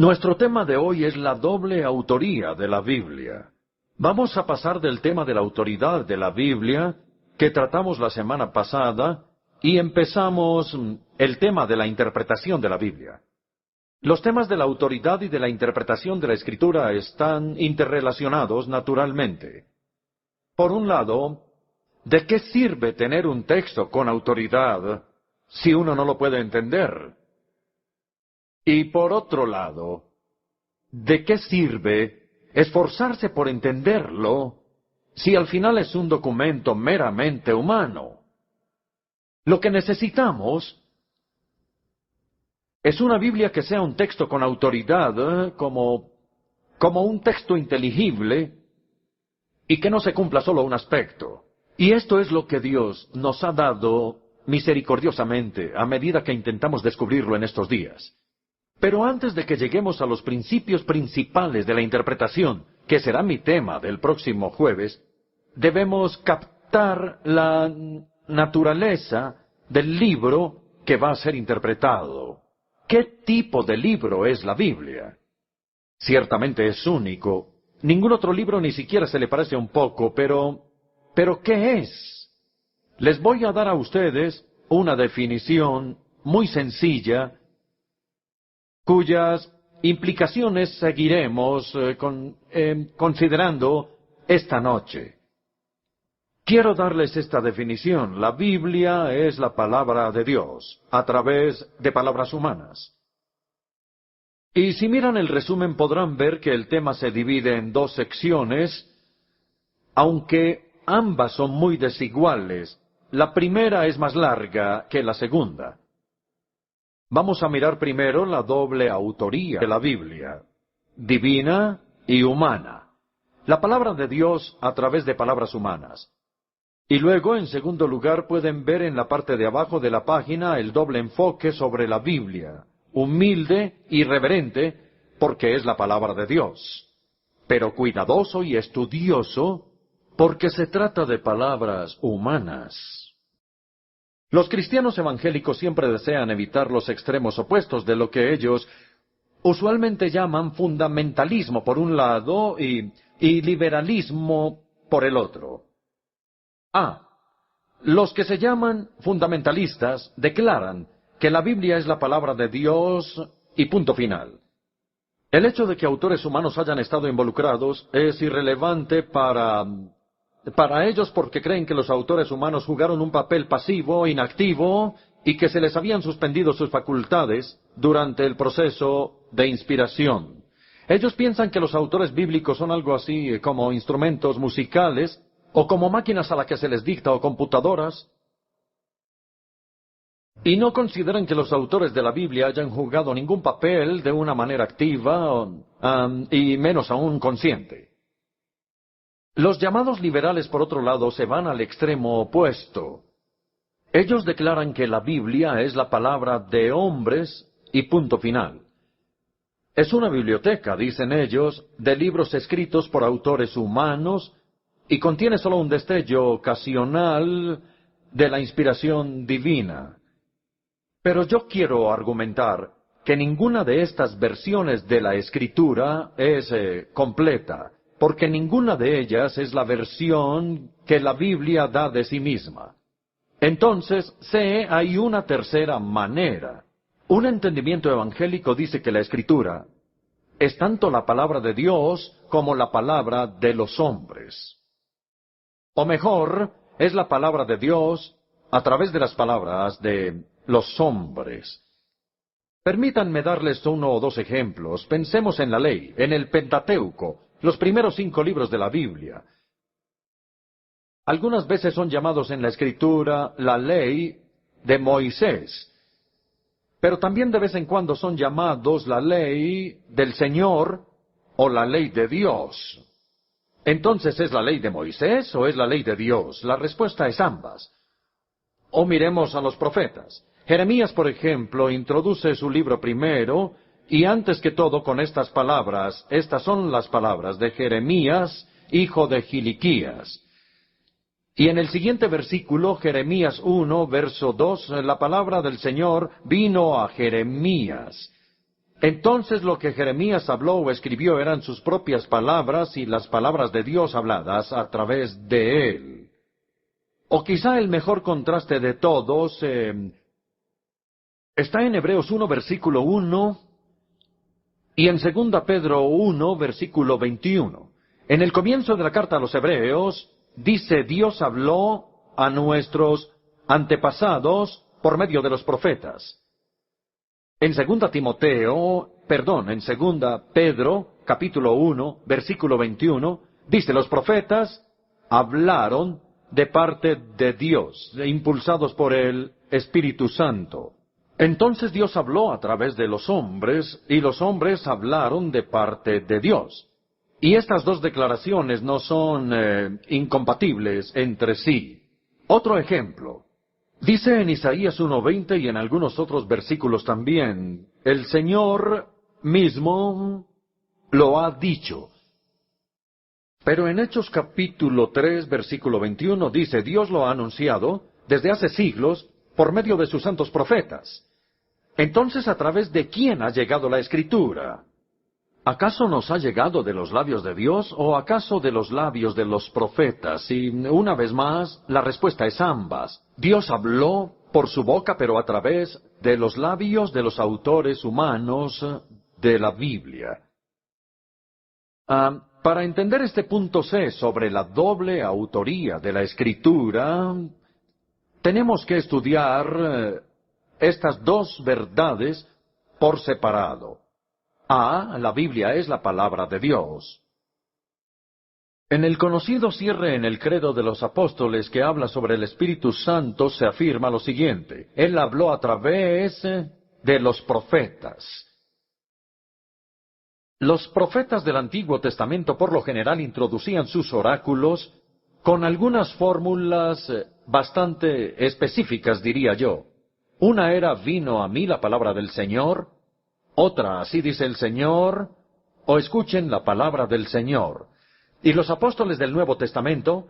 Nuestro tema de hoy es la doble autoría de la Biblia. Vamos a pasar del tema de la autoridad de la Biblia, que tratamos la semana pasada, y empezamos el tema de la interpretación de la Biblia. Los temas de la autoridad y de la interpretación de la Escritura están interrelacionados naturalmente. Por un lado, ¿de qué sirve tener un texto con autoridad si uno no lo puede entender? Y por otro lado, ¿de qué sirve esforzarse por entenderlo si al final es un documento meramente humano? Lo que necesitamos es una Biblia que sea un texto con autoridad, como un texto inteligible, y que no se cumpla solo un aspecto. Y esto es lo que Dios nos ha dado misericordiosamente a medida que intentamos descubrirlo en estos días. Pero antes de que lleguemos a los principios principales de la interpretación, que será mi tema del próximo jueves, debemos captar la naturaleza del libro que va a ser interpretado. ¿Qué tipo de libro es la Biblia? Ciertamente es único. Ningún otro libro ni siquiera se le parece un poco, pero ¿qué es? Les voy a dar a ustedes una definición muy sencilla, cuyas implicaciones seguiremos considerando esta noche. Quiero darles esta definición. La Biblia es la palabra de Dios, a través de palabras humanas. Y si miran el resumen podrán ver que el tema se divide en dos secciones, aunque ambas son muy desiguales. La primera es más larga que la segunda. Vamos a mirar primero la doble autoría de la Biblia, divina y humana. La palabra de Dios a través de palabras humanas. Y luego, en segundo lugar, pueden ver en la parte de abajo de la página el doble enfoque sobre la Biblia, humilde y reverente, porque es la palabra de Dios, pero cuidadoso y estudioso, porque se trata de palabras humanas. Los cristianos evangélicos siempre desean evitar los extremos opuestos de lo que ellos usualmente llaman fundamentalismo por un lado y liberalismo por el otro. Los que se llaman fundamentalistas declaran que la Biblia es la palabra de Dios y punto final. El hecho de que autores humanos hayan estado involucrados es irrelevante para ellos porque creen que los autores humanos jugaron un papel pasivo, inactivo, y que se les habían suspendido sus facultades durante el proceso de inspiración. Ellos piensan que los autores bíblicos son algo así como instrumentos musicales, o como máquinas a las que se les dicta o computadoras, y no consideran que los autores de la Biblia hayan jugado ningún papel de una manera activa, y menos aún consciente. Los llamados liberales, por otro lado, se van al extremo opuesto. Ellos declaran que la Biblia es la palabra de hombres y punto final. Es una biblioteca, dicen ellos, de libros escritos por autores humanos y contiene solo un destello ocasional de la inspiración divina. Pero yo quiero argumentar que ninguna de estas versiones de la Escritura es completa, porque ninguna de ellas es la versión que la Biblia da de sí misma. Entonces, hay una tercera manera. Un entendimiento evangélico dice que la Escritura es tanto la palabra de Dios como la palabra de los hombres. O mejor, es la palabra de Dios a través de las palabras de los hombres. Permítanme darles uno o dos ejemplos. Pensemos en la ley, en el Pentateuco, los primeros 5 libros de la Biblia. Algunas veces son llamados en la Escritura la ley de Moisés, pero también de vez en cuando son llamados la ley del Señor o la ley de Dios. Entonces, ¿es la ley de Moisés o es la ley de Dios? La respuesta es ambas. O miremos a los profetas. Jeremías, por ejemplo, introduce su libro primero, y antes que todo con estas palabras, estas son las palabras de Jeremías, hijo de Gilquías. Y en el siguiente versículo, Jeremías 1, verso 2, la palabra del Señor vino a Jeremías. Entonces lo que Jeremías habló o escribió eran sus propias palabras y las palabras de Dios habladas a través de él. O quizá el mejor contraste de todos está en Hebreos 1, versículo 1, y en 2 Pedro 1, versículo 21. En el comienzo de la carta a los Hebreos, dice, Dios habló a nuestros antepasados por medio de los profetas. En 2 Pedro, capítulo 1, versículo 21, dice, los profetas hablaron de parte de Dios, impulsados por el Espíritu Santo. Entonces Dios habló a través de los hombres, y los hombres hablaron de parte de Dios. Y estas dos declaraciones no son incompatibles entre sí. Otro ejemplo. Dice en Isaías 1:20 y en algunos otros versículos también, el Señor mismo lo ha dicho. Pero en Hechos capítulo 3, versículo 21 dice, Dios lo ha anunciado desde hace siglos por medio de sus santos profetas. Entonces, ¿a través de quién ha llegado la Escritura? ¿Acaso nos ha llegado de los labios de Dios o acaso de los labios de los profetas? Y una vez más, la respuesta es ambas. Dios habló por su boca, pero a través de los labios de los autores humanos de la Biblia. Para entender este punto C sobre la doble autoría de la Escritura, tenemos que estudiar estas dos verdades por separado. La Biblia es la palabra de Dios. En el conocido cierre en el credo de los apóstoles que habla sobre el Espíritu Santo se afirma lo siguiente. Él habló a través de los profetas. Los profetas del Antiguo Testamento por lo general introducían sus oráculos con algunas fórmulas bastante específicas, diría yo. Una era, vino a mí la palabra del Señor. Otra, así dice el Señor, o escuchen la palabra del Señor. Y los apóstoles del Nuevo Testamento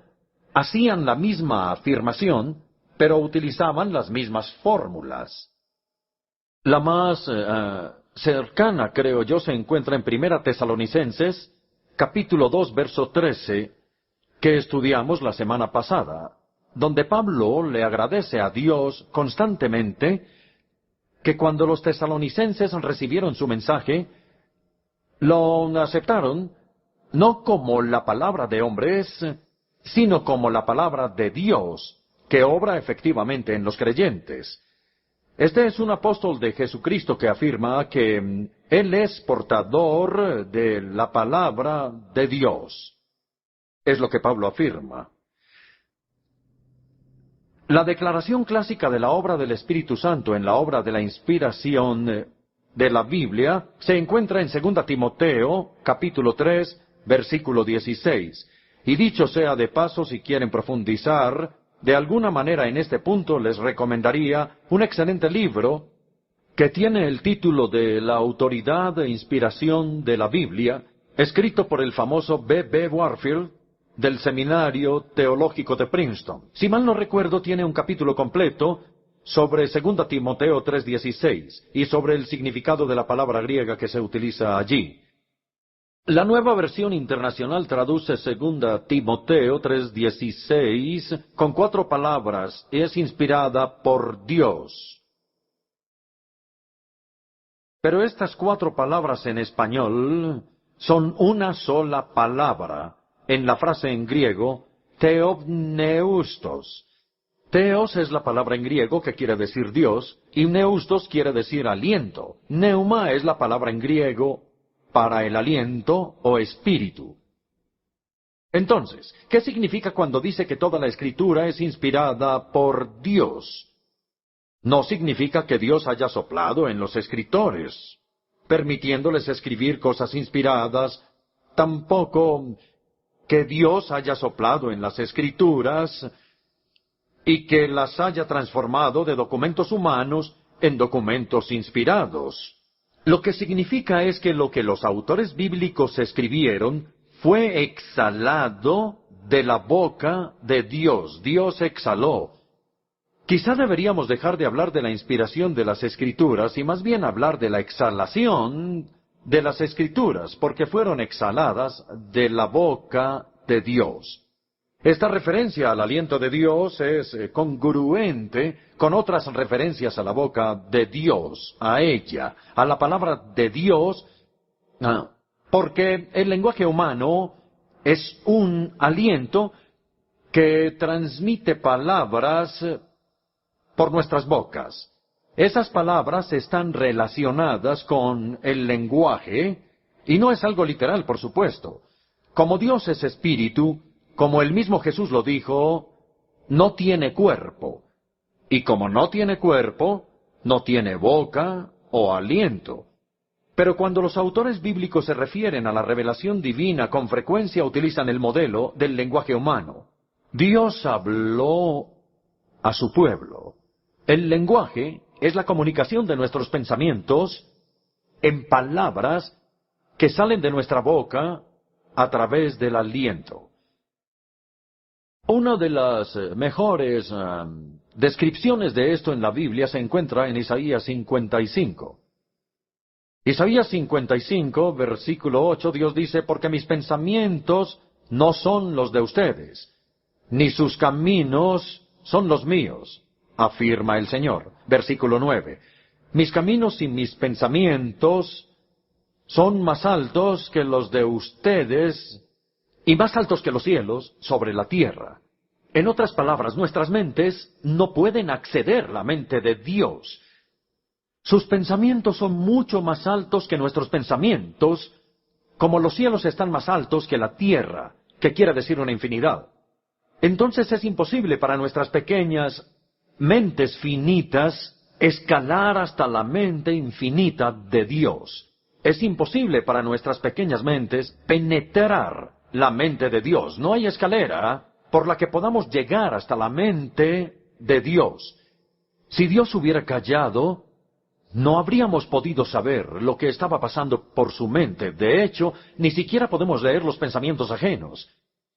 hacían la misma afirmación, pero utilizaban las mismas fórmulas. La más cercana, creo yo, se encuentra en 1 Tesalonicenses, capítulo 2, verso 13, que estudiamos la semana pasada, donde Pablo le agradece a Dios constantemente que cuando los tesalonicenses recibieron su mensaje, lo aceptaron no como la palabra de hombres, sino como la palabra de Dios, que obra efectivamente en los creyentes. Este es un apóstol de Jesucristo que afirma que Él es portador de la palabra de Dios. Es lo que Pablo afirma. La declaración clásica de la obra del Espíritu Santo en la obra de la inspiración de la Biblia se encuentra en 2 Timoteo, capítulo 3, versículo 16. Y dicho sea de paso, si quieren profundizar de alguna manera en este punto, les recomendaría un excelente libro que tiene el título de La autoridad e inspiración de la Biblia, escrito por el famoso B.B. Warfield, del Seminario Teológico de Princeton. Si mal no recuerdo, tiene un capítulo completo sobre 2 Timoteo 3:16 y sobre el significado de la palabra griega que se utiliza allí. La Nueva Versión Internacional traduce 2 Timoteo 3:16 con 4 palabras y es inspirada por Dios. Pero estas 4 palabras en español son una sola palabra en la frase en griego, theopneustos. Theos es la palabra en griego que quiere decir Dios, y neustos quiere decir aliento. Neuma es la palabra en griego para el aliento o espíritu. Entonces, ¿qué significa cuando dice que toda la Escritura es inspirada por Dios? No significa que Dios haya soplado en los escritores, permitiéndoles escribir cosas inspiradas, tampoco que Dios haya soplado en las Escrituras y que las haya transformado de documentos humanos en documentos inspirados. Lo que significa es que lo que los autores bíblicos escribieron fue exhalado de la boca de Dios. Dios exhaló. Quizá deberíamos dejar de hablar de la inspiración de las Escrituras y más bien hablar de la exhalación de las Escrituras, porque fueron exhaladas de la boca de Dios. Esta referencia al aliento de Dios es congruente con otras referencias a la boca de Dios, a ella, a la palabra de Dios, porque el lenguaje humano es un aliento que transmite palabras por nuestras bocas. Esas palabras están relacionadas con el lenguaje, y no es algo literal, por supuesto. Como Dios es espíritu, como el mismo Jesús lo dijo, no tiene cuerpo. Y como no tiene cuerpo, no tiene boca o aliento. Pero cuando los autores bíblicos se refieren a la revelación divina, con frecuencia utilizan el modelo del lenguaje humano. Dios habló a su pueblo. El lenguaje es la comunicación de nuestros pensamientos en palabras que salen de nuestra boca a través del aliento. Una de las mejores descripciones de esto en la Biblia se encuentra en Isaías 55. Isaías 55, versículo 8, Dios dice, porque mis pensamientos no son los de ustedes, ni sus caminos son los míos, afirma el Señor. Versículo 9, mis caminos y mis pensamientos son más altos que los de ustedes, y más altos que los cielos sobre la tierra. En otras palabras, nuestras mentes no pueden acceder a la mente de Dios. Sus pensamientos son mucho más altos que nuestros pensamientos, como los cielos están más altos que la tierra, que quiere decir una infinidad. Entonces es imposible para nuestras pequeñas mentes finitas escalar hasta la mente infinita de Dios. Es imposible para nuestras pequeñas mentes penetrar la mente de Dios. No hay escalera por la que podamos llegar hasta la mente de Dios. Si Dios hubiera callado, no habríamos podido saber lo que estaba pasando por su mente. De hecho, ni siquiera podemos leer los pensamientos ajenos.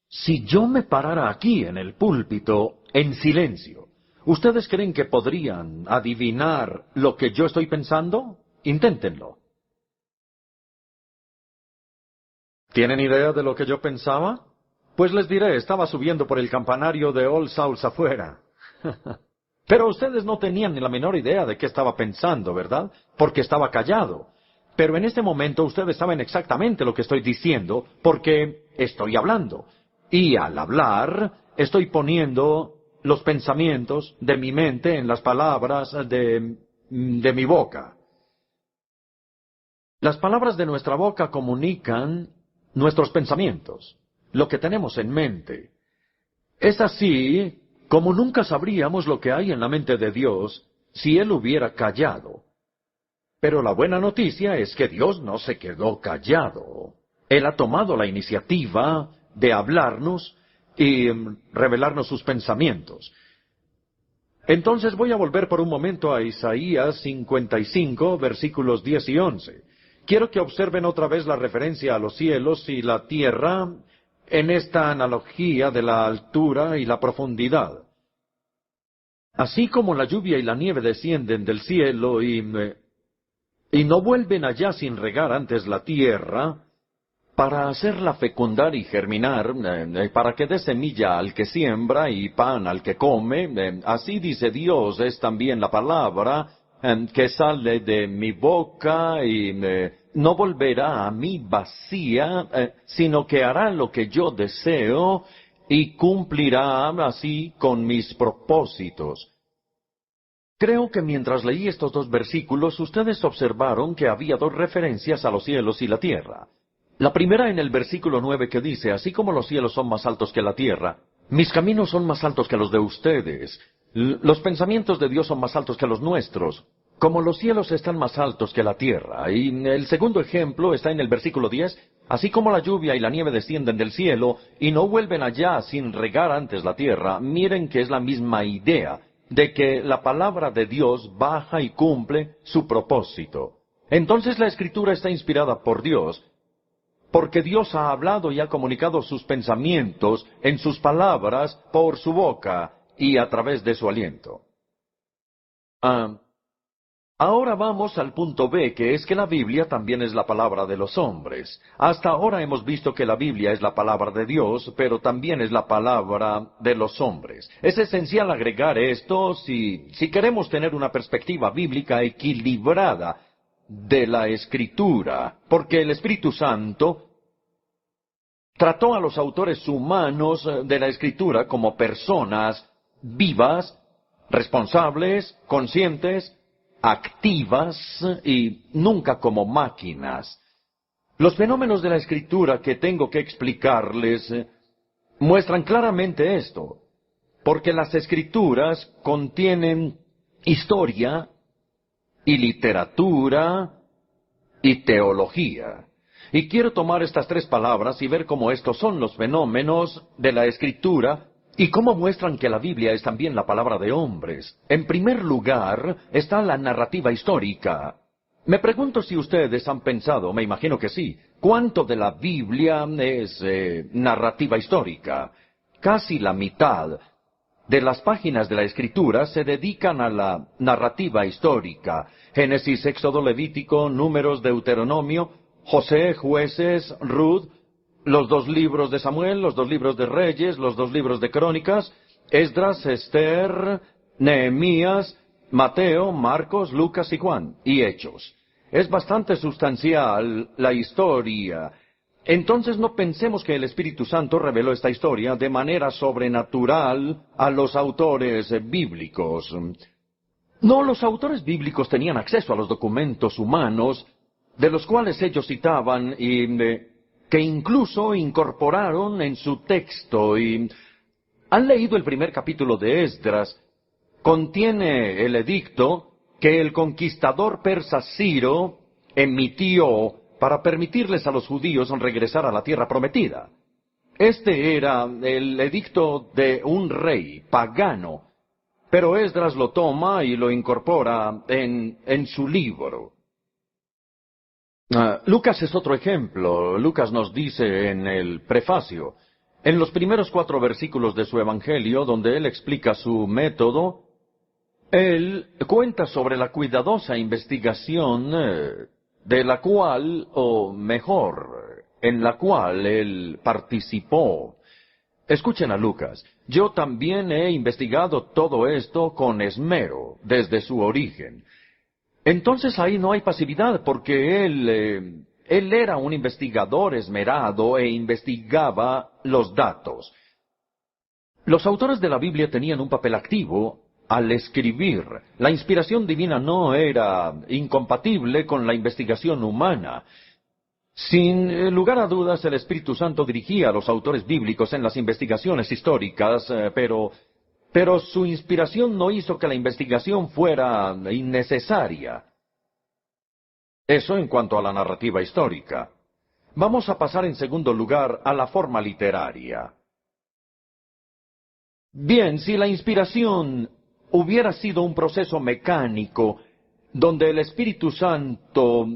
Si yo me parara aquí en el púlpito en silencio, ¿ustedes creen que podrían adivinar lo que yo estoy pensando? Inténtenlo. ¿Tienen idea de lo que yo pensaba? Pues les diré, estaba subiendo por el campanario de All Souls afuera. Pero ustedes no tenían ni la menor idea de qué estaba pensando, ¿verdad? Porque estaba callado. Pero en este momento ustedes saben exactamente lo que estoy diciendo, porque estoy hablando. Y al hablar, estoy poniendo los pensamientos de mi mente en las palabras de mi boca. Las palabras de nuestra boca comunican nuestros pensamientos, lo que tenemos en mente. Es así como nunca sabríamos lo que hay en la mente de Dios si Él hubiera callado. Pero la buena noticia es que Dios no se quedó callado. Él ha tomado la iniciativa de hablarnos y revelarnos sus pensamientos. Entonces voy a volver por un momento a Isaías 55, versículos 10 y 11. Quiero que observen otra vez la referencia a los cielos y la tierra en esta analogía de la altura y la profundidad. Así como la lluvia y la nieve descienden del cielo y no vuelven allá sin regar antes la tierra, para hacerla fecundar y germinar, para que dé semilla al que siembra y pan al que come, así dice Dios, es también la palabra que sale de mi boca y no volverá a mí vacía, sino que hará lo que yo deseo y cumplirá así con mis propósitos. Creo que mientras leí estos dos versículos, ustedes observaron que había dos referencias a los cielos y la tierra. La primera en el versículo 9 que dice, así como los cielos son más altos que la tierra, mis caminos son más altos que los de ustedes. Los pensamientos de Dios son más altos que los nuestros, como los cielos están más altos que la tierra. Y el segundo ejemplo está en el versículo 10, así como la lluvia y la nieve descienden del cielo y no vuelven allá sin regar antes la tierra. Miren que es la misma idea de que la palabra de Dios baja y cumple su propósito. Entonces la Escritura está inspirada por Dios, porque Dios ha hablado y ha comunicado sus pensamientos en sus palabras por su boca y a través de su aliento. Ah, Ahora vamos al punto B, que es que la Biblia también es la palabra de los hombres. Hasta ahora hemos visto que la Biblia es la palabra de Dios, pero también es la palabra de los hombres. Es esencial agregar esto si queremos tener una perspectiva bíblica equilibrada de la Escritura, porque el Espíritu Santo trató a los autores humanos de la Escritura como personas vivas, responsables, conscientes, activas y nunca como máquinas. Los fenómenos de la Escritura que tengo que explicarles muestran claramente esto, porque las Escrituras contienen historia y literatura y teología. Y quiero tomar estas tres palabras y ver cómo estos son los fenómenos de la Escritura y cómo muestran que la Biblia es también la palabra de hombres. En primer lugar está la narrativa histórica. Me pregunto si ustedes han pensado, me imagino que sí, ¿cuánto de la Biblia es narrativa histórica? Casi la mitad de las páginas de la Escritura se dedican a la narrativa histórica. Génesis, Éxodo, Levítico, Números, Deuteronomio, José, Jueces, Ruth, los 2 libros de Samuel, los 2 libros de Reyes, los 2 libros de Crónicas, Esdras, Esther, Nehemías, Mateo, Marcos, Lucas y Juan, y Hechos. Es bastante sustancial la historia. Entonces no pensemos que el Espíritu Santo reveló esta historia de manera sobrenatural a los autores bíblicos. No, los autores bíblicos tenían acceso a los documentos humanos, de los cuales ellos citaban y que incluso incorporaron en su texto. Y han leído el primer capítulo de Esdras. Contiene el edicto que el conquistador persa Ciro emitió para permitirles a los judíos regresar a la tierra prometida. Este era el edicto de un rey pagano, pero Esdras lo toma y lo incorpora en su libro. Lucas es otro ejemplo. Lucas nos dice en el prefacio, en los primeros 4 versículos de su Evangelio, donde él explica su método, él cuenta sobre la cuidadosa investigación de la cual, o mejor, en la cual él participó. Escuchen a Lucas. Yo también he investigado todo esto con esmero, desde su origen. Entonces ahí no hay pasividad, porque él era un investigador esmerado e investigaba los datos. Los autores de la Biblia tenían un papel activo al escribir. La inspiración divina no era incompatible con la investigación humana. Sin lugar a dudas, el Espíritu Santo dirigía a los autores bíblicos en las investigaciones históricas, pero su inspiración no hizo que la investigación fuera innecesaria. Eso en cuanto a la narrativa histórica. Vamos a pasar en segundo lugar a la forma literaria. Bien, si la inspiración hubiera sido un proceso mecánico, donde el Espíritu Santo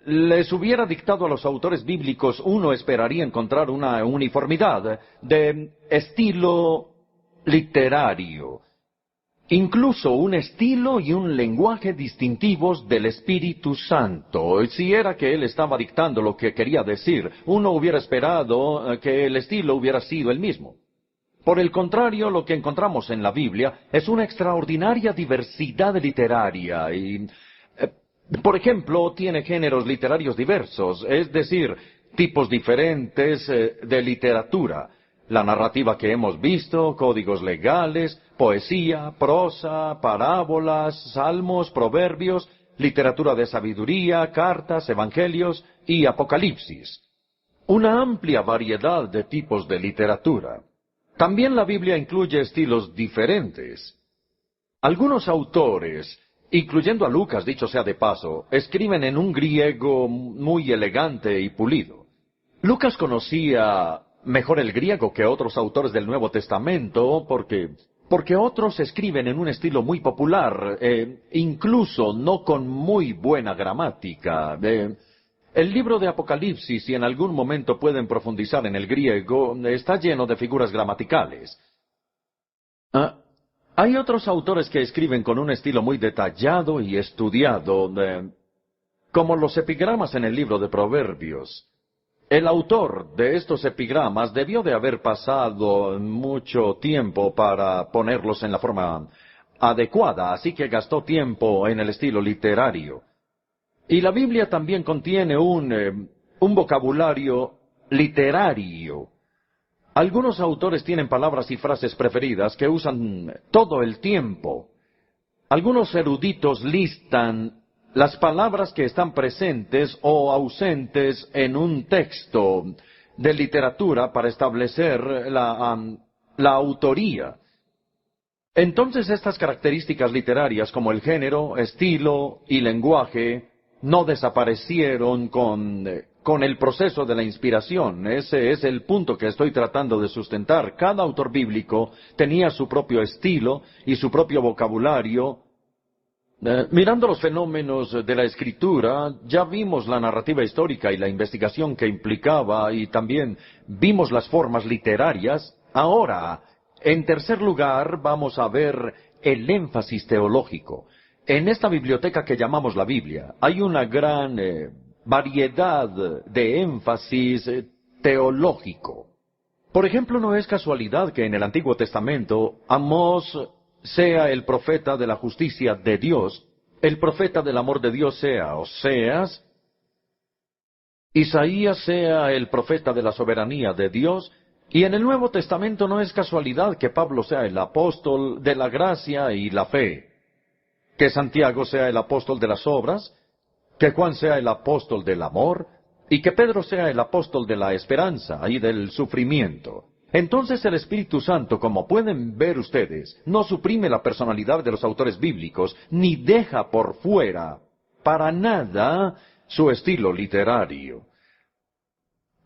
les hubiera dictado a los autores bíblicos, uno esperaría encontrar una uniformidad de estilo literario. Incluso un estilo y un lenguaje distintivos del Espíritu Santo. Si era que él estaba dictando lo que quería decir, uno hubiera esperado que el estilo hubiera sido el mismo. Por el contrario, lo que encontramos en la Biblia es una extraordinaria diversidad literaria y, por ejemplo, tiene géneros literarios diversos, es decir, tipos diferentes de literatura. La narrativa que hemos visto, códigos legales, poesía, prosa, parábolas, salmos, proverbios, literatura de sabiduría, cartas, evangelios y apocalipsis. Una amplia variedad de tipos de literatura. También la Biblia incluye estilos diferentes. Algunos autores, incluyendo a Lucas, dicho sea de paso, escriben en un griego muy elegante y pulido. Lucas conocía mejor el griego que otros autores del Nuevo Testamento porque otros escriben en un estilo muy popular, incluso no con muy buena gramática. El libro de Apocalipsis, si en algún momento pueden profundizar en el griego, está lleno de figuras gramaticales. Hay otros autores que escriben con un estilo muy detallado y estudiado, como los epigramas en el libro de Proverbios. El autor de estos epigramas debió de haber pasado mucho tiempo para ponerlos en la forma adecuada, así que gastó tiempo en el estilo literario. Y la Biblia también contiene un vocabulario literario. Algunos autores tienen palabras y frases preferidas que usan todo el tiempo. Algunos eruditos listan las palabras que están presentes o ausentes en un texto de literatura para establecer la autoría. Entonces estas características literarias como el género, estilo y lenguaje no desaparecieron con el proceso de la inspiración. Ese es el punto que estoy tratando de sustentar. Cada autor bíblico tenía su propio estilo y su propio vocabulario. Mirando los fenómenos de la escritura, ya vimos la narrativa histórica y la investigación que implicaba, y también vimos las formas literarias. Ahora, en tercer lugar, vamos a ver el énfasis teológico. En esta biblioteca que llamamos la Biblia, hay una gran variedad de énfasis teológico. Por ejemplo, no es casualidad que en el Antiguo Testamento Amós sea el profeta de la justicia de Dios, el profeta del amor de Dios sea Oseas, Isaías sea el profeta de la soberanía de Dios, y en el Nuevo Testamento no es casualidad que Pablo sea el apóstol de la gracia y la fe, que Santiago sea el apóstol de las obras, que Juan sea el apóstol del amor, y que Pedro sea el apóstol de la esperanza y del sufrimiento. Entonces el Espíritu Santo, como pueden ver ustedes, no suprime la personalidad de los autores bíblicos, ni deja por fuera, para nada, su estilo literario.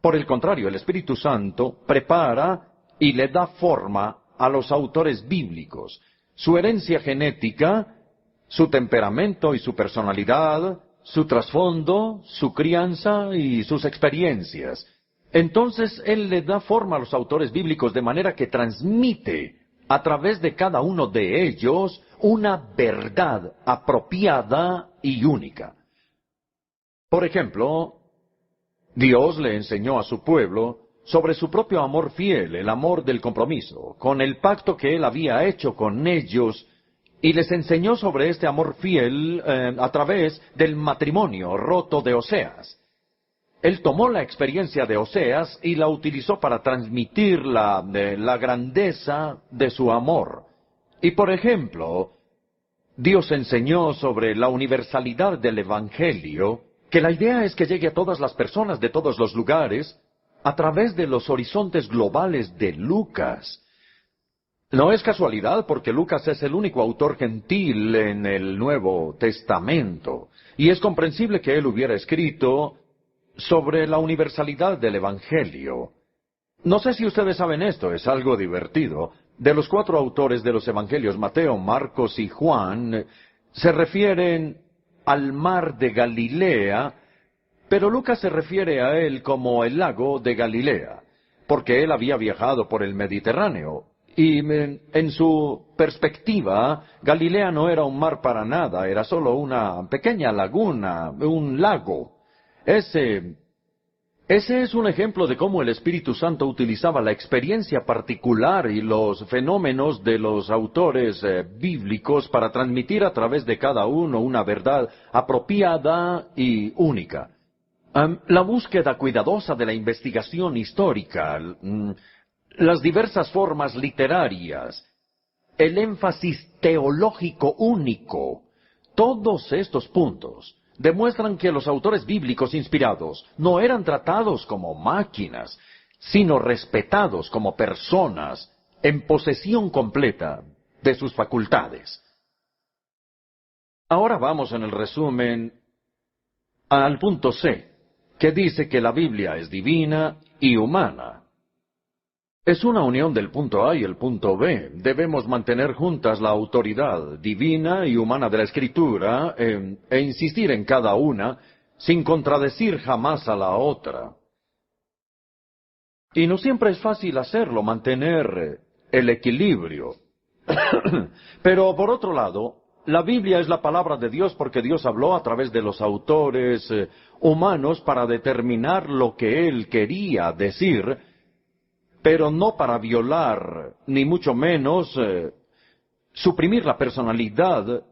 Por el contrario, el Espíritu Santo prepara y le da forma a los autores bíblicos, su herencia genética, su temperamento y su personalidad, su trasfondo, su crianza y sus experiencias. Entonces Él le da forma a los autores bíblicos de manera que transmite a través de cada uno de ellos una verdad apropiada y única. Por ejemplo, Dios le enseñó a su pueblo sobre su propio amor fiel, el amor del compromiso, con el pacto que Él había hecho con ellos, y les enseñó sobre este amor fiel a través del matrimonio roto de Oseas. Él tomó la experiencia de Oseas y la utilizó para transmitir la grandeza de su amor. Y por ejemplo, Dios enseñó sobre la universalidad del Evangelio, que la idea es que llegue a todas las personas de todos los lugares a través de los horizontes globales de Lucas. No es casualidad porque Lucas es el único autor gentil en el Nuevo Testamento, y es comprensible que él hubiera escrito sobre la universalidad del Evangelio. No sé si ustedes saben esto, es algo divertido. De los 4 autores de los Evangelios, Mateo, Marcos y Juan, se refieren al mar de Galilea, pero Lucas se refiere a él como el lago de Galilea, porque él había viajado por el Mediterráneo. Y en su perspectiva, Galilea no era un mar para nada, era solo una pequeña laguna, un lago. Ese es un ejemplo de cómo el Espíritu Santo utilizaba la experiencia particular y los fenómenos de los autores bíblicos para transmitir a través de cada uno una verdad apropiada y única. La búsqueda cuidadosa de la investigación histórica, las diversas formas literarias, el énfasis teológico único, todos estos puntos demuestran que los autores bíblicos inspirados no eran tratados como máquinas, sino respetados como personas en posesión completa de sus facultades. Ahora vamos en el resumen al punto C, que dice que la Biblia es divina y humana. Es una unión del punto A y el punto B. Debemos mantener juntas la autoridad divina y humana de la Escritura e insistir en cada una sin contradecir jamás a la otra. Y no siempre es fácil hacerlo, mantener el equilibrio. Pero por otro lado, la Biblia es la palabra de Dios porque Dios habló a través de los autores humanos para determinar lo que Él quería decir, pero no para violar, ni mucho menos suprimir la personalidad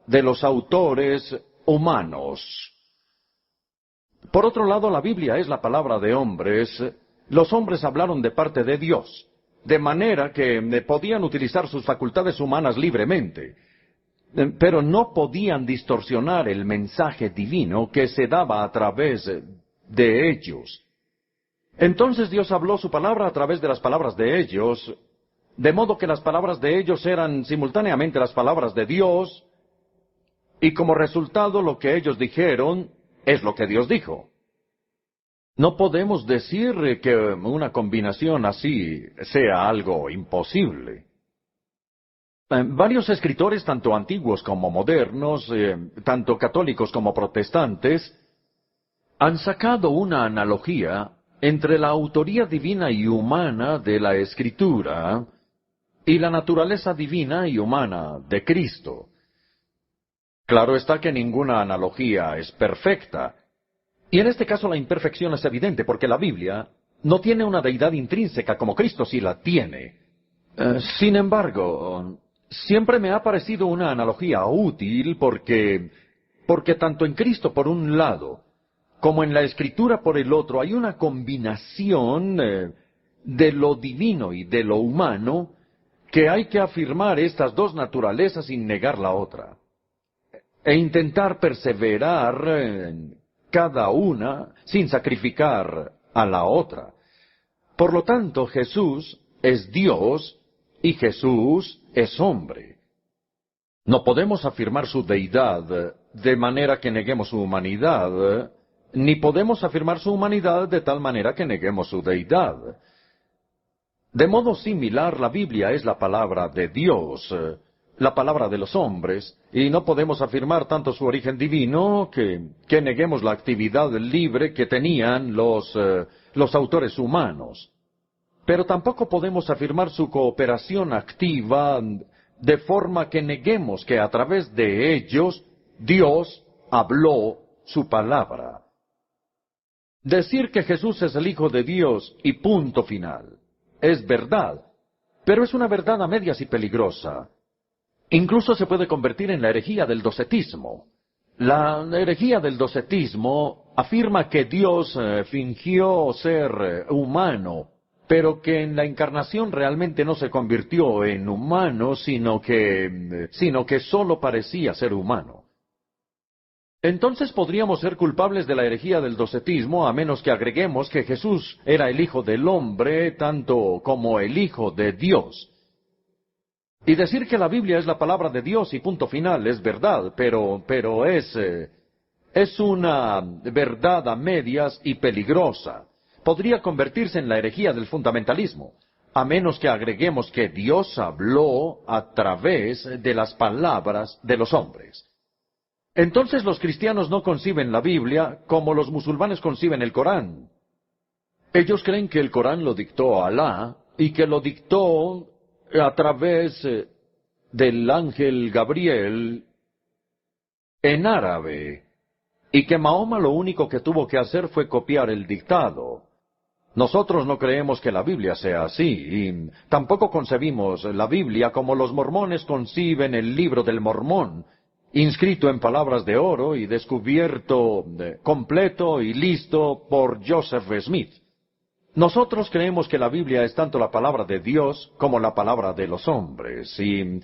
de los autores humanos. Por otro lado, la Biblia es la palabra de hombres. Los hombres hablaron de parte de Dios, de manera que podían utilizar sus facultades humanas libremente, pero no podían distorsionar el mensaje divino que se daba a través de ellos. Entonces Dios habló su palabra a través de las palabras de ellos, de modo que las palabras de ellos eran simultáneamente las palabras de Dios, y como resultado lo que ellos dijeron es lo que Dios dijo. No podemos decir que una combinación así sea algo imposible. Varios escritores, tanto antiguos como modernos, tanto católicos como protestantes, han sacado una analogía entre la autoría divina y humana de la Escritura y la naturaleza divina y humana de Cristo. Claro está que ninguna analogía es perfecta, y en este caso la imperfección es evidente porque la Biblia no tiene una deidad intrínseca como Cristo sí la tiene. Sin embargo, siempre me ha parecido una analogía útil porque tanto en Cristo por un lado como en la Escritura por el otro hay una combinación de lo divino y de lo humano que hay que afirmar estas dos naturalezas sin negar la otra e intentar perseverar en cada una sin sacrificar a la otra. Por lo tanto, Jesús es Dios y Jesús es hombre. No podemos afirmar su deidad de manera que neguemos su humanidad, ni podemos afirmar su humanidad de tal manera que neguemos su deidad. De modo similar, la Biblia es la palabra de Dios, la palabra de los hombres, y no podemos afirmar tanto su origen divino que neguemos la actividad libre que tenían los autores humanos. Pero tampoco podemos afirmar su cooperación activa de forma que neguemos que a través de ellos Dios habló su palabra. Decir que Jesús es el Hijo de Dios y punto final es verdad, pero es una verdad a medias y peligrosa. Incluso se puede convertir en la herejía del docetismo. La herejía del docetismo afirma que Dios fingió ser humano, pero que en la encarnación realmente no se convirtió en humano, sino que solo parecía ser humano. Entonces podríamos ser culpables de la herejía del docetismo a menos que agreguemos que Jesús era el Hijo del Hombre tanto como el Hijo de Dios. Y decir que la Biblia es la palabra de Dios y punto final es verdad, pero es una verdad a medias y peligrosa. Podría convertirse en la herejía del fundamentalismo, a menos que agreguemos que Dios habló a través de las palabras de los hombres. Entonces los cristianos no conciben la Biblia como los musulmanes conciben el Corán. Ellos creen que el Corán lo dictó Alá y que lo dictó a través del ángel Gabriel en árabe, y que Mahoma lo único que tuvo que hacer fue copiar el dictado. Nosotros no creemos que la Biblia sea así, y tampoco concebimos la Biblia como los mormones conciben el libro del Mormón, inscrito en palabras de oro y descubierto completo y listo por Joseph Smith. Nosotros creemos que la Biblia es tanto la palabra de Dios como la palabra de los hombres. Y,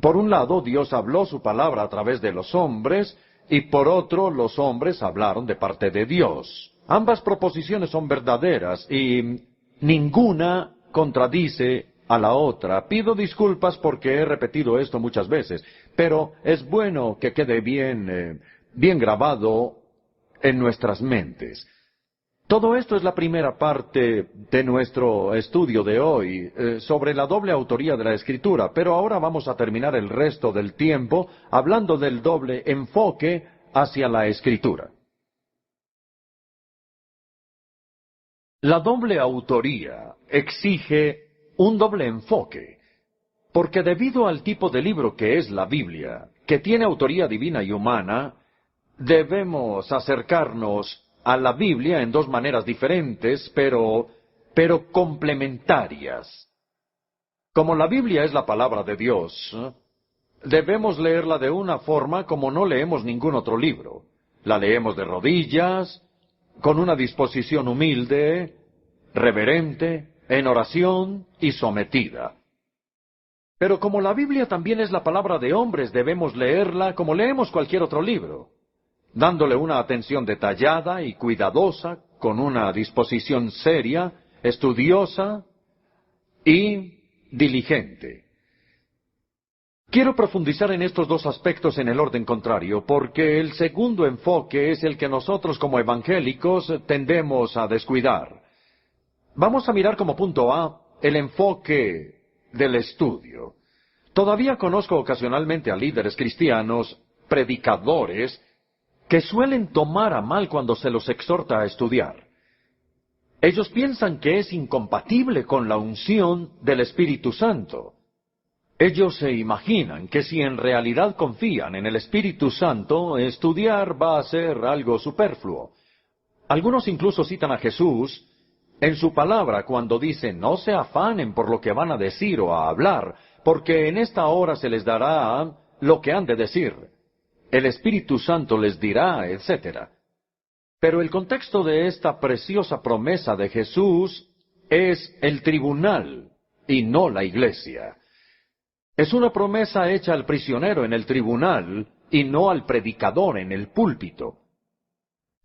por un lado, Dios habló su palabra a través de los hombres, y por otro, los hombres hablaron de parte de Dios. Ambas proposiciones son verdaderas, y ninguna contradice a la otra. Pido disculpas porque he repetido esto muchas veces, pero es bueno que quede bien grabado en nuestras mentes. Todo esto es la primera parte de nuestro estudio de hoy sobre la doble autoría de la Escritura, pero ahora vamos a terminar el resto del tiempo hablando del doble enfoque hacia la Escritura. La doble autoría exige un doble enfoque. Porque debido al tipo de libro que es la Biblia, que tiene autoría divina y humana, debemos acercarnos a la Biblia en dos maneras diferentes, pero complementarias. Como la Biblia es la palabra de Dios, debemos leerla de una forma como no leemos ningún otro libro. La leemos de rodillas, con una disposición humilde, reverente, en oración y sometida. Pero como la Biblia también es la palabra de hombres, debemos leerla como leemos cualquier otro libro, dándole una atención detallada y cuidadosa, con una disposición seria, estudiosa y diligente. Quiero profundizar en estos dos aspectos en el orden contrario, porque el segundo enfoque es el que nosotros como evangélicos tendemos a descuidar. Vamos a mirar como punto A el enfoque del estudio. Todavía conozco ocasionalmente a líderes cristianos, predicadores, que suelen tomar a mal cuando se los exhorta a estudiar. Ellos piensan que es incompatible con la unción del Espíritu Santo. Ellos se imaginan que si en realidad confían en el Espíritu Santo, estudiar va a ser algo superfluo. Algunos incluso citan a Jesús en su palabra cuando dice, no se afanen por lo que van a decir o a hablar, porque en esta hora se les dará lo que han de decir. El Espíritu Santo les dirá, etc. Pero el contexto de esta preciosa promesa de Jesús es el tribunal y no la iglesia. Es una promesa hecha al prisionero en el tribunal y no al predicador en el púlpito.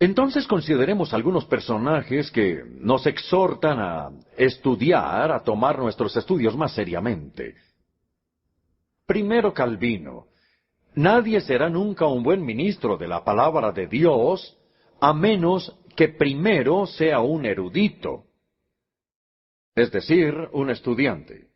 Entonces consideremos algunos personajes que nos exhortan a estudiar, a tomar nuestros estudios más seriamente. Primero, Calvino. Nadie será nunca un buen ministro de la palabra de Dios a menos que primero sea un erudito, es decir, un estudiante.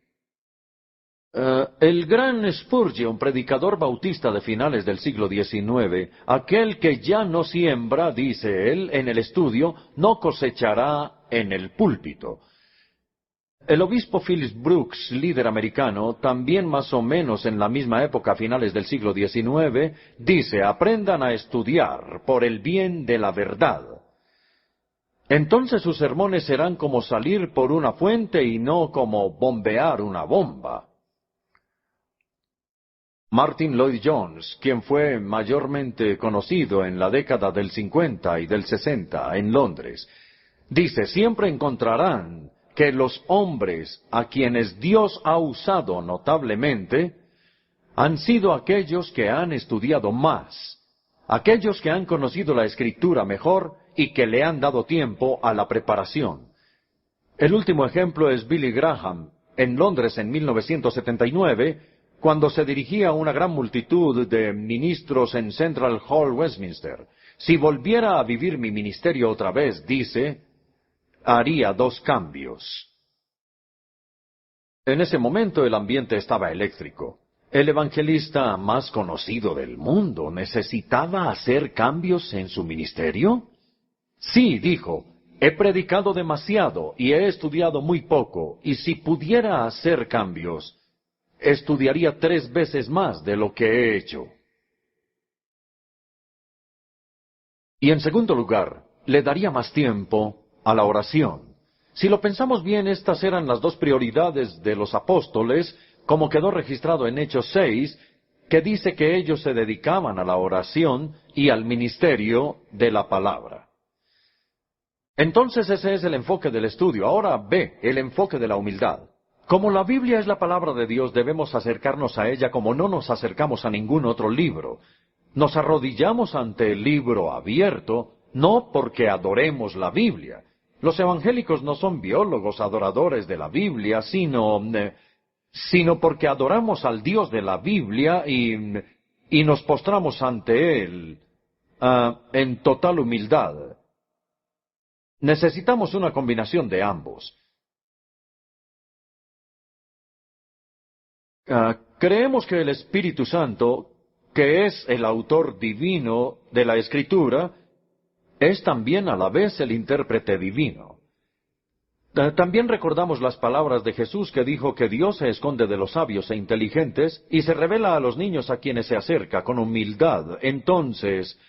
El gran Spurgeon, predicador bautista de finales del siglo XIX, aquel que ya no siembra, dice él, en el estudio, no cosechará en el púlpito. El obispo Phillips Brooks, líder americano, también más o menos en la misma época, a finales del siglo XIX, dice, aprendan a estudiar por el bien de la verdad. Entonces sus sermones serán como salir por una fuente y no como bombear una bomba. Martin Lloyd-Jones, quien fue mayormente conocido en la década del 50 y del 60 en Londres, dice, siempre encontrarán que los hombres a quienes Dios ha usado notablemente han sido aquellos que han estudiado más, aquellos que han conocido la Escritura mejor y que le han dado tiempo a la preparación. El último ejemplo es Billy Graham, en Londres en 1979, cuando se dirigía a una gran multitud de ministros en Central Hall, Westminster. Si volviera a vivir mi ministerio otra vez, dice, haría 2 cambios. En ese momento el ambiente estaba eléctrico. El evangelista más conocido del mundo necesitaba hacer cambios en su ministerio. Sí, dijo, he predicado demasiado y he estudiado muy poco, y si pudiera hacer cambios, estudiaría 3 veces más de lo que he hecho. Y en segundo lugar, le daría más tiempo a la oración. Si lo pensamos bien, estas eran las 2 prioridades de los apóstoles, como quedó registrado en Hechos 6, que dice que ellos se dedicaban a la oración y al ministerio de la palabra. Entonces ese es el enfoque del estudio. Ahora ve el enfoque de la humildad. Como la Biblia es la palabra de Dios, debemos acercarnos a ella como no nos acercamos a ningún otro libro. Nos arrodillamos ante el libro abierto, no porque adoremos la Biblia. Los evangélicos no son biólogos adoradores de la Biblia, sino porque adoramos al Dios de la Biblia y nos postramos ante Él en total humildad. Necesitamos una combinación de ambos. Creemos que el Espíritu Santo, que es el autor divino de la Escritura, es también a la vez el intérprete divino. También recordamos las palabras de Jesús que dijo que Dios se esconde de los sabios e inteligentes y se revela a los niños a quienes se acerca con humildad. Entonces,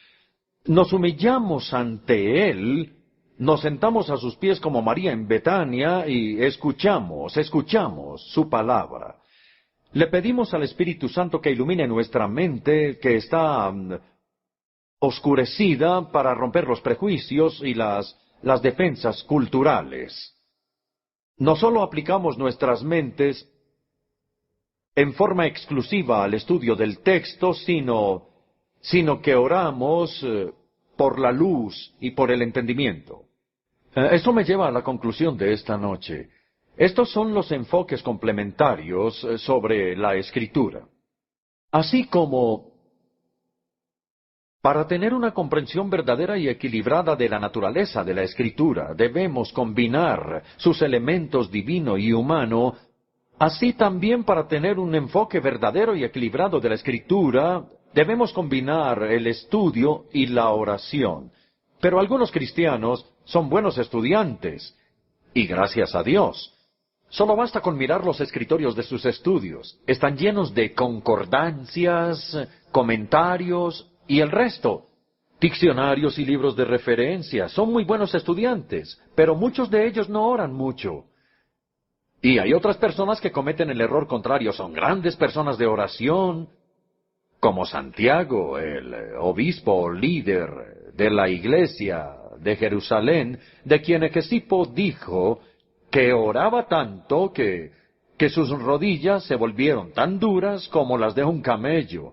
nos humillamos ante Él, nos sentamos a sus pies como María en Betania y escuchamos su palabra. Le pedimos al Espíritu Santo que ilumine nuestra mente, que está oscurecida, para romper los prejuicios y las defensas culturales. No solo aplicamos nuestras mentes en forma exclusiva al estudio del texto, sino que oramos por la luz y por el entendimiento. Esto me lleva a la conclusión de esta noche. Estos son los enfoques complementarios sobre la Escritura. Así como, para tener una comprensión verdadera y equilibrada de la naturaleza de la Escritura, debemos combinar sus elementos divino y humano. Así también, para tener un enfoque verdadero y equilibrado de la Escritura, debemos combinar el estudio y la oración. Pero algunos cristianos son buenos estudiantes, y gracias a Dios. Solo basta con mirar los escritorios de sus estudios. Están llenos de concordancias, comentarios y el resto. Diccionarios y libros de referencia. Son muy buenos estudiantes, pero muchos de ellos no oran mucho. Y hay otras personas que cometen el error contrario. Son grandes personas de oración, como Santiago, el obispo o líder de la iglesia de Jerusalén, de quien Hegesipo dijo que oraba tanto que sus rodillas se volvieron tan duras como las de un camello.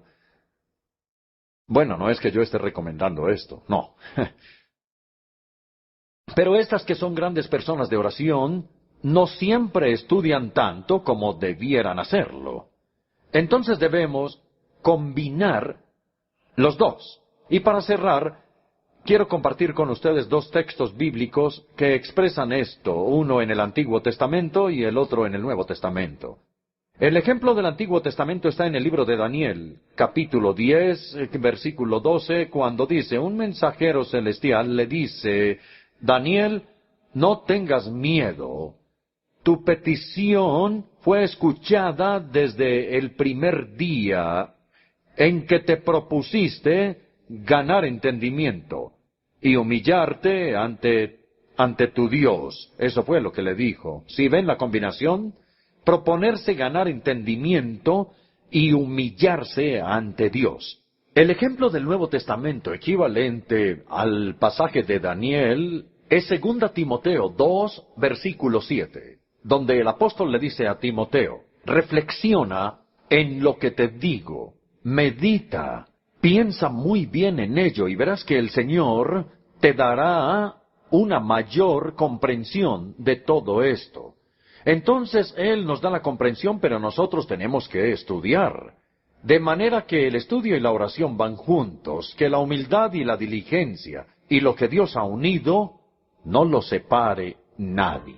Bueno, no es que yo esté recomendando esto, no. Pero estas que son grandes personas de oración, no siempre estudian tanto como debieran hacerlo. Entonces debemos combinar los dos. Y para cerrar, quiero compartir con ustedes dos textos bíblicos que expresan esto, uno en el Antiguo Testamento y el otro en el Nuevo Testamento. El ejemplo del Antiguo Testamento está en el libro de Daniel, capítulo 10, versículo 12, cuando dice, un mensajero celestial le dice, Daniel, no tengas miedo. Tu petición fue escuchada desde el primer día en que te propusiste ganar entendimiento y humillarte ante tu Dios. Eso fue lo que le dijo. ¿Sí ven la combinación? Proponerse ganar entendimiento y humillarse ante Dios. El ejemplo del Nuevo Testamento equivalente al pasaje de Daniel es 2 Timoteo 2, versículo 7, donde el apóstol le dice a Timoteo, reflexiona en lo que te digo, medita, piensa muy bien en ello y verás que el Señor te dará una mayor comprensión de todo esto. Entonces Él nos da la comprensión, pero nosotros tenemos que estudiar. De manera que el estudio y la oración van juntos, que la humildad y la diligencia y lo que Dios ha unido, no lo separe nadie.